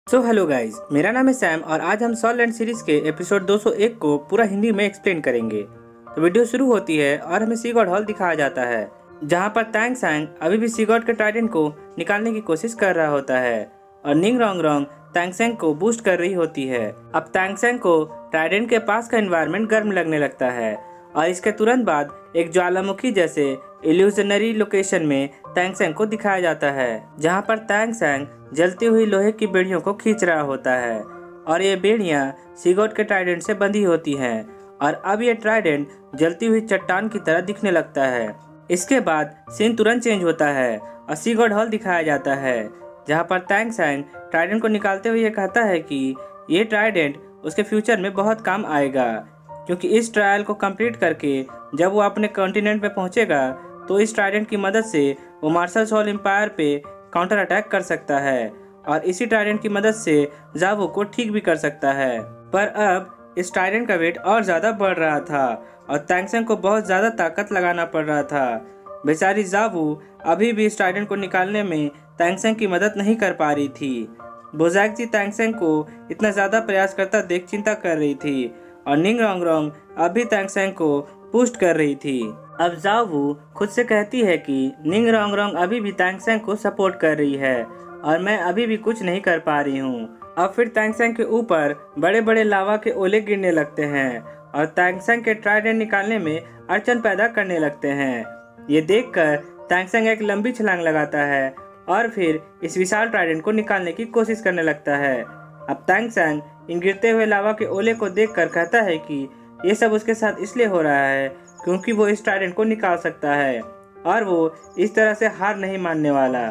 Hello guys, मेरा नाम है सैम और आज हम सॉल लैंड सीरीज के एपिसोड 201 को पूरा हिंदी में एक्सप्लेन करेंगे। तो वीडियो शुरू होती है और हमें सी गॉड हॉल दिखाया जाता है, जहां पर तैंग सैंग अभी भी सी गॉड के ट्राइडेंट को निकालने की कोशिश कर रहा होता है और निंग रोंग रोंग तैंग सैंग को बूस्ट कर रही होती है। अब तैंग सैंग को ट्राइडेंट के पास का एनवायरनमेंट गर्म लगने लगता है और इसके तुरंत बाद एक ज्वालामुखी जैसे इल्यूजनरी लोकेशन में तैंग सैंग को दिखाया जाता है, जहां पर तैंग सैंग जलती हुई लोहे की बेड़ियों को खींच रहा होता है और ये बेड़ियां सी गॉड के ट्राइडेंट से बंधी होती हैं और अब ये ट्राइडेंट जलती हुई चट्टान की तरह दिखने लगता है। इसके बाद सीन तुरंत चेंज होता है और सी गॉड हॉल दिखाया जाता है, जहां पर तैंग सैंग ट्राइडेंट को निकालते हुए कहता है कि ये ट्राइडेंट उसके फ्यूचर में बहुत काम आएगा, क्योंकि इस ट्रायल को कंप्लीट करके जब वो अपने कॉन्टिनेंट पे पहुंचेगा तो इस ट्राइडेंट की मदद से वो मार्शल सॉल एम्पायर पे काउंटर अटैक कर सकता है और इसी ट्राइडेंट की मदद से जावो को ठीक भी कर सकता है। पर अब इस ट्राइडेंट का वेट और ज़्यादा बढ़ रहा था और तैंग सैंग को बहुत ज़्यादा ताकत लगाना पड़ रहा था। बेचारी जावो अभी भी इस ट्राइडेंट को निकालने में तैंग सैंग की मदद नहीं कर पा रही थी। बोजैक जी तैंग सैंग को इतना ज़्यादा प्रयास करता देख चिंता कर रही थी और निंग रोंग रोंग अभी तैंग सैंग को पुस्ट कर रही थी। अब जावो खुद से कहती है कि निंग रोंग रोंग अभी भी तैंग सैंग को सपोर्ट कर रही है और मैं अभी भी कुछ नहीं कर पा रही हूँ। अब फिर तैंग सैंग के ऊपर बड़े बड़े लावा के ओले गिरने लगते हैं और तैंग सैंग के ट्राइडेंट निकालने में अड़चन पैदा करने लगते हैं। ये देखकर तैंग सैंग एक लंबी छलांग लगाता है और फिर इस विशाल ट्राइडेंट को निकालने की कोशिश करने लगता है। अब तैंग सैंग इन गिरते हुए लावा के ओले को देखकर कहता है कि ये सब उसके साथ इसलिए हो रहा है क्योंकि वो इस ट्राइडेंट को निकाल सकता है और वो इस तरह से हार नहीं मानने वाला।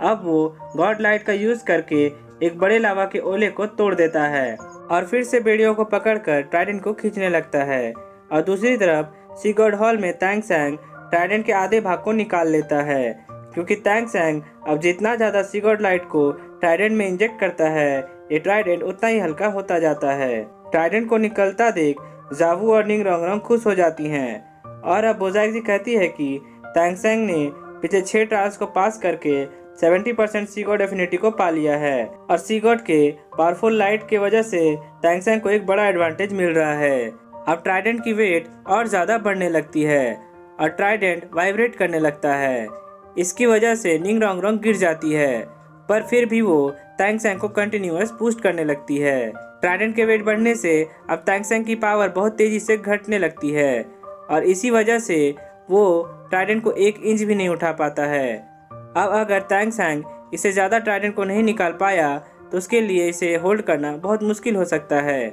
अब वो गॉड लाइट का यूज करके एक बड़े लावा के ओले को तोड़ देता है और फिर से बेड़ियों को पकड़कर ट्राइडेंट को खींचने लगता है और दूसरी तरफ सी गॉड हॉल में तैंग सैंग ट्राइडेंट के आधे भाग को निकाल लेता है, क्योंकि तैंग सैंग अब जितना ज्यादा सी गॉड लाइट को ट्राइडेंट में इंजेक्ट करता है ये ट्राइडेंट उतना ही हल्का होता जाता है। ट्राइडेंट को निकलता देख जावो और निंग रोंग रोंग खुश हो जाती हैं और अब बोजैक जी कहती है कि तैंग सैंग ने पिछले 6 ट्रायल्स को पास करके 70% सी गॉड एफिनिटी को पा लिया है और सी गॉड के पावरफुल लाइट की वजह से तैंग सैंग को एक बड़ा एडवांटेज मिल रहा है। अब ट्राइडेंट की वेट और ज्यादा बढ़ने लगती है और ट्राइडेंट वाइब्रेट करने लगता है। इसकी वजह से निंग रोंग रोंग गिर जाती है, पर फिर भी वो तैंग सैंग को कंटिन्यूअस बूस्ट करने लगती है। ट्राइडेंट के वेट बढ़ने से अब तैंग सैंग की पावर बहुत तेजी से घटने लगती है और इसी वजह से वो ट्राइडेंट को 1 इंच भी नहीं उठा पाता है। अब अगर तैंग सैंग इससे ज़्यादा ट्राइडेंट को नहीं निकाल पाया तो उसके लिए इसे होल्ड करना बहुत मुश्किल हो सकता है।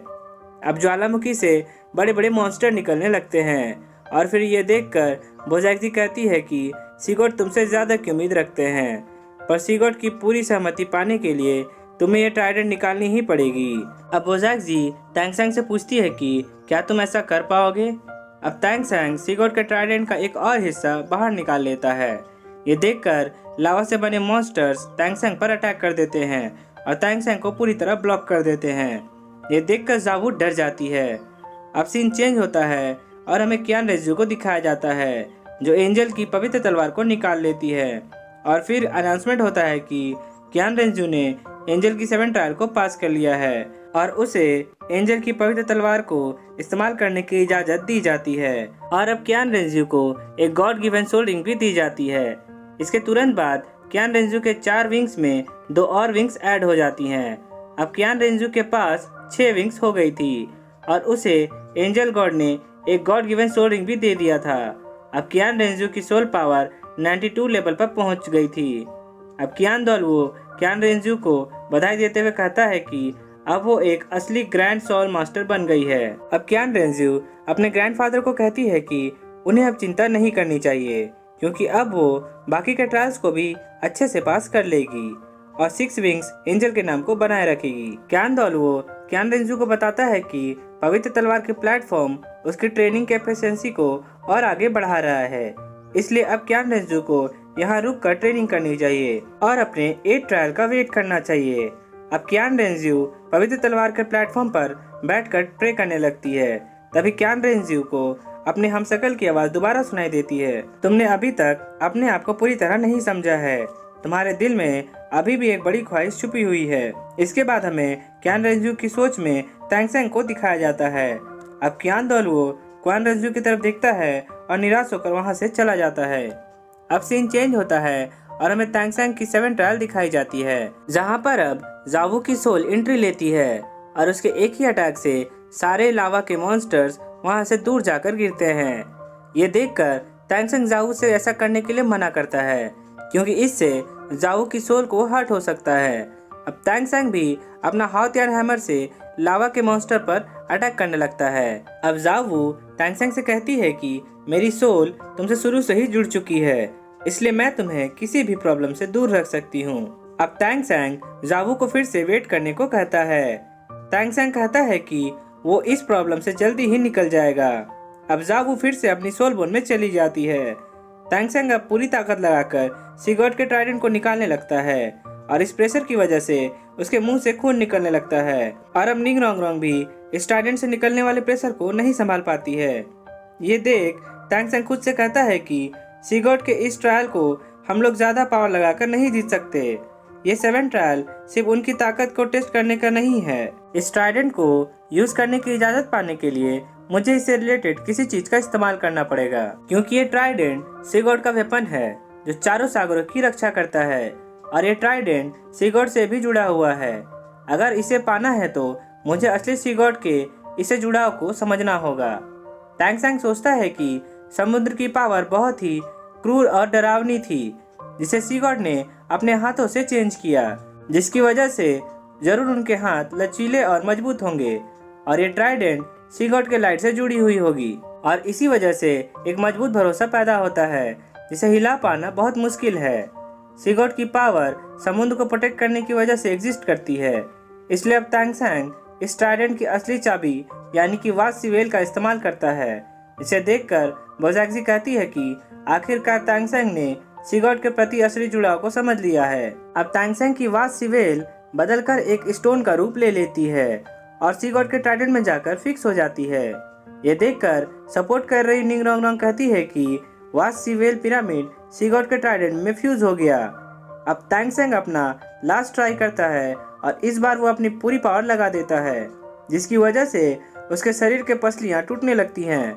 अब ज्वालामुखी से बड़े बड़े मॉन्स्टर निकलने लगते हैं और फिर ये देखकर बोजैक जी कहती है कि सी गॉड तुमसे ज़्यादा की उम्मीद रखते हैं, पर सी गॉड की पूरी सहमति पाने के लिए तुम्हें ये ट्राइडेंट निकालनी ही पड़ेगी। अब बोजैक जी तैंग सैंग से पूछती है कि क्या तुम ऐसा कर पाओगे। अब तैंग सैंग सी गॉड के ट्राइडेंट का एक और हिस्सा बाहर निकाल लेता है। ये देखकर लावा से बने मॉन्स्टर्स तैंग सैंग पर अटैक कर देते हैं और तैंग सैंग को पूरी तरह ब्लॉक कर देते हैं। ये देखकर जावो डर जाती है। अब सीन चेंज होता है और हमें कियान रेज़्यू को दिखाया जाता है, जो एंजल की पवित्र तलवार को निकाल लेती है और फिर अनाउंसमेंट होता है कि कियान रेज़्यू ने एंजल की 7 ट्रायल को पास कर लिया है और उसे एंजल की पवित्र तलवार को इस्तेमाल करने की इजाजत दी जाती है और अब कियान रेज़्यू को एक गॉड गिवन सोल रिंग भी दी जाती है। इसके तुरंत बाद कियान रेज़्यू के 4 विंग्स में 2 और विंग्स ऐड हो जाती हैं। अब कियान रेज़्यू के पास 6 विंग्स हो गई थी और उसे एंजल गॉड ने एक गॉड गिवन सोल रिंग भी दे दिया था। अब कियान रेज़्यू की सोल पावर 92 लेवल पर पहुंच गई थी। अब कियान दॉलवो कियान रेज़्यू को बधाई देते हुए कहता है कि अब वो एक असली ग्रैंड सोल मास्टर बन गई है। अब कियान रेज़्यू अपने ग्रैंडफादर को कहती है कि उन्हें अब चिंता नहीं करनी चाहिए, क्योंकि अब वो बाकी के ट्रायल्स को भी अच्छे से पास कर लेगी और 6 विंग्स एंजल के नाम को बनाए रखेगी। कियान दॉलवो कियान रेज़्यू को बताता है कि पवित्र तलवार के प्लेटफॉर्म उसकी ट्रेनिंग कैपेसिटी को और आगे बढ़ा रहा है, इसलिए अब कियान रेज़्यू को यहाँ रुक कर ट्रेनिंग करनी चाहिए और अपने 8 ट्रायल का वेट करना चाहिए। अब कियान रेज़्यू पवित्र तलवार के प्लेटफॉर्म पर बैठकर प्रे करने लगती है। तभी कियान रेज़्यू को अपने हमशक्ल की आवाज़ दोबारा सुनाई देती है। तुमने अभी तक अपने आप को पूरी तरह नहीं समझा है, तुम्हारे दिल में अभी भी एक बड़ी ख्वाहिश छुपी हुई है। इसके बाद हमें क्यान रेंजू की सोच में तैंगसेंग को दिखाया जाता है। अब क्यान दोलवो क्यान रेंजू की तरफ देखता है और निराश होकर वहां से चला जाता है। अब सीन चेंज होता है और हमें तैंगसेंग की 7 ट्रायल दिखाई जाती है, जहां पर अब जावू की सोल एंट्री लेती है और उसके एक ही अटैक से सारे लावा के मॉन्स्टर्स वहां से दूर जाकर गिरते हैं। ये देखकर तैंगसेंग जावू से ऐसा करने के लिए मना करता है, क्योंकि इससे जावू की सोल को हर्ट हो सकता है। अब तैंगसेंग भी अपना हाउतियान हैमर से लावा के मॉन्स्टर पर अटैक करने लगता है। अब जावू तैंगसेंग से कहती है कि मेरी सोल तुमसे शुरू से ही जुड़ चुकी है, इसलिए मैं तुम्हें किसी भी प्रॉब्लम से दूर रख सकती हूँ। अब तैंगसेंग जावू को फिर से वेट करने को कहता है। तैंगसेंग कहता है कि वो इस प्रॉब्लम से जल्दी ही निकल जाएगा। अब जावू फिर से अपनी सोल बोन में चली जाती है। तैंगसेंग अब पूरी ताकत लगाकर सिगॉट के ट्राइडेंट को निकालने लगता है और इस प्रेशर की वजह से उसके मुंह से खून निकलने लगता है और अब निंग रोंग रोंग भी इस ट्राइडेंट से निकलने वाले प्रेशर को नहीं संभाल पाती है। ये देख तैंगसेंग खुद से कहता है कि सिगॉट के इस ट्रायल को हम लोग ज्यादा पावर लगाकर नहीं जीत सकते। ये 7 ट्रायल सिर्फ उनकी ताकत को टेस्ट करने का नहीं है। इस ट्राइडेंट को यूज करने की इजाजत पाने के लिए मुझे इससे रिलेटेड किसी चीज का इस्तेमाल करना पड़ेगा, क्योंकि ये ट्राइडेंट सिगॉट का वेपन है जो चारों सागरों की रक्षा करता है और ये ट्राइडेंट सिगॉट से भी जुड़ा हुआ है। अगर इसे पाना है तो मुझे असली सिगॉट के इसे जुड़ाव को समझना होगा। तैंगसेंग सोचता है कि समुद्र की पावर बहुत ही क्रूर और डरावनी थी, जिसे सिगॉट ने अपने हाथों से चेंज किया, जिसकी वजह से जरूर उनके हाथ लचीले और मजबूत होंगे और ये ट्राइडेंट सिगॉट के लाइट से जुड़ी हुई होगी और इसी वजह से एक मजबूत भरोसा पैदा होता है जिसे हिला पाना बहुत मुश्किल है। सिगॉट की पावर समुद्र को प्रोटेक्ट करने की वजह से एग्जिस्ट करती है, इसलिए अब तैंगसेंग इस ट्राइडेंट की असली चाबी यानी कि वाज सिवेल का इस्तेमाल करता है। इसे देखकर बोजाक्सी कहती है कि आखिरकार तैंगसेंग ने सिगॉट के प्रति असली जुड़ाव को समझ लिया है। अब तैंगसेंग की वाज सिवेल बदलकर एक स्टोन का रूप ले लेती है और सिगॉट के ट्राइडेंट में जाकर फिक्स हो जाती है। ये देखकर सपोर्ट कर रही निंग रोंग रोंग कहती है कि वाज सिवेल पिरामिड सिगॉट के ट्राइडेंट में फ्यूज हो गया। अब तैंगसेंग अपना लास्ट ट्राई करता है और इस बार वो अपनी पूरी पावर लगा देता है, जिसकी वजह से उसके शरीर के पसलियां टूटने लगती हैं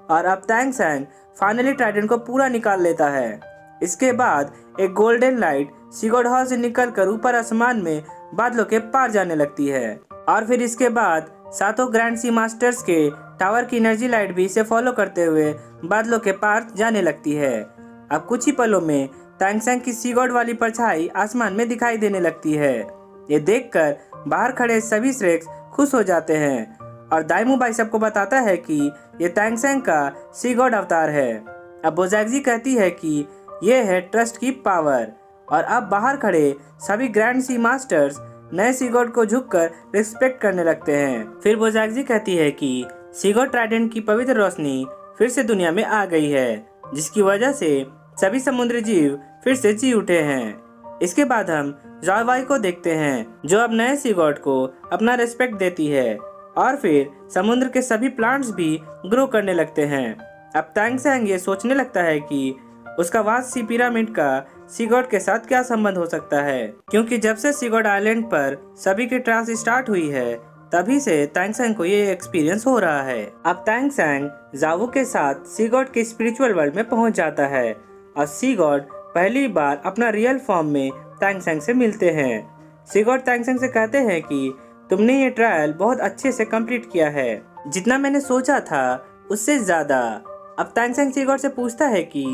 और अब तैंगसेंग फाइनली ट्राइडेंट को पूरा निकाल लेता है। इसके बाद एक गोल्डन लाइट सिगॉट हॉल से निकलकर ऊपर आसमान में बादलों के पार जाने लगती है और फिर इसके बाद सातों ग्रैंड सी मास्टर्स के टावर की एनर्जी लाइट भी इसे फॉलो करते हुए बादलों के पार जाने लगती है। अब कुछ ही पलों में तैंगसेंग की सिगॉट वाली परछाई आसमान में दिखाई देने लगती है। ये देखकर बाहर खड़े सभी श्रेक्स खुश हो जाते हैं और दाइमू भाई सबको बताता है कि ये तैंगसेंग का सिगॉट अवतार है। अब बोजाक्सी कहती है कि ये है ट्रस्ट की पावर और अब बाहर खड़े सभी ग्रैंड सी मास्टर्स नए सिगॉट को झुककर रिस्पेक्ट करने लगते हैं। फिर बोजाक्सी कहती है कि सिगॉट ट्राइडेंट की पवित्र रोशनी फिर से दुनिया में आ गई है, जिसकी वजह से सभी समुद्री जीव फिर से जी उठे हैं। इसके बाद हम जॉयवाई को देखते हैं, जो अब नए सिगॉट को अपना रिस्पेक्ट देती है और फिर समुद्र के सभी प्लांट्स भी ग्रो करने लगते हैं। अब तैंगसेंग ये सोचने लगता है कि उसका वाज सी पिरामिड का सिगॉट के साथ क्या संबंध हो सकता है, क्योंकि जब से सिगॉट आइलैंड पर सभी की ट्रांस स्टार्ट हुई है तभी से तैंगसेंग को ये एक्सपीरियंस हो रहा है। अब तैंगसेंग जावू के साथ सिगॉट के स्पिरिचुअल वर्ल्ड में पहुंच जाता है और सिगॉट पहली बार अपना रियल फॉर्म में तैंगसेंग से मिलते हैं। सिगॉट तैंगसेंग से कहते हैं कि तुमने ये ट्रायल बहुत अच्छे से कंप्लीट किया है, जितना मैंने सोचा था उससे ज्यादा। अब तैंगसेंग सिगॉट से पूछता है कि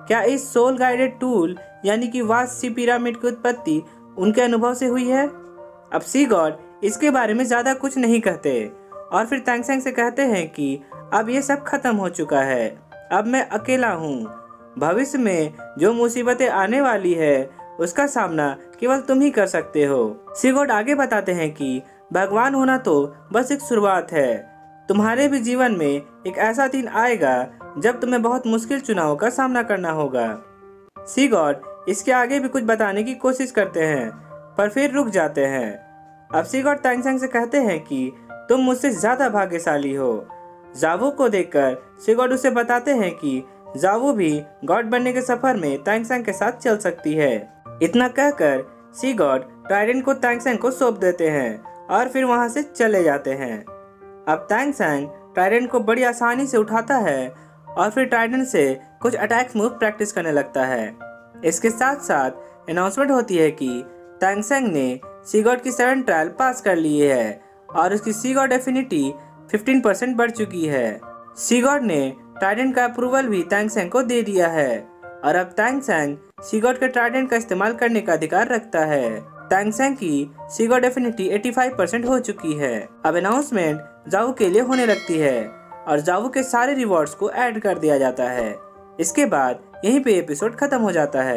क्या इस सोल गाइडेड टूल यानी कि वाज सी पिरामिड की उत्पत्ति उनके अनुभव से हुई है। अब सिगॉट इसके बारे में ज्यादा कुछ नहीं कहते और फिर तैंगसेंग से कहते हैं कि अब ये सब खत्म हो चुका है, अब मैं अकेला हूँ। भविष्य में जो मुसीबतें आने वाली है उसका सामना केवल तुम ही कर सकते हो। सिगॉट आगे बताते हैं कि भगवान होना तो बस एक शुरुआत है, तुम्हारे भी जीवन में एक ऐसा दिन आएगा जब तुम्हें बहुत मुश्किल चुनावों का सामना करना होगा। सिगॉट इसके आगे भी कुछ बताने की कोशिश करते हैं पर फिर रुक जाते हैं। अब सिगॉट तैंगसेंग से कहते हैं कि तुम मुझसे ज्यादा भाग्यशाली हो। जावू को देखकर सिगॉट उसे बताते हैं कि जावू भी गॉड बनने के सफर में तैंगसेंग के साथ चल सकती है। इतना कहकर सी गॉड ट्राइडेंट को तैंगसेंग को सौंप देते हैं और फिर वहां से चले जाते हैं। अब तैंगसेंग ट्राइडेंट को बड़ी आसानी से उठाता है और फिर ट्राइडेंट से कुछ अटैक्स मूव प्रैक्टिस करने लगता है। इसके साथ साथ अनाउंसमेंट होती है कि तैंगसेंग ने सी गॉड की 7 ट्रायल पास कर ली है और उसकी सी गॉड एफिनिटी 15% बढ़ चुकी है। सी गॉड ने ट्राइडेंट का अप्रूवल भी तैंगसेंग को दे दिया है और अब तैंगसेंग सी गॉड के ट्राइडेंट का इस्तेमाल करने का अधिकार रखता है। तैंगसेंग की सी गॉड एफिनिटी 85% हो चुकी है। अब अनाउंसमेंट जावू के लिए होने लगती है और जावू के सारे रिवॉर्ड्स को ऐड कर दिया जाता है। इसके बाद यहीं पे एपिसोड खत्म हो जाता है।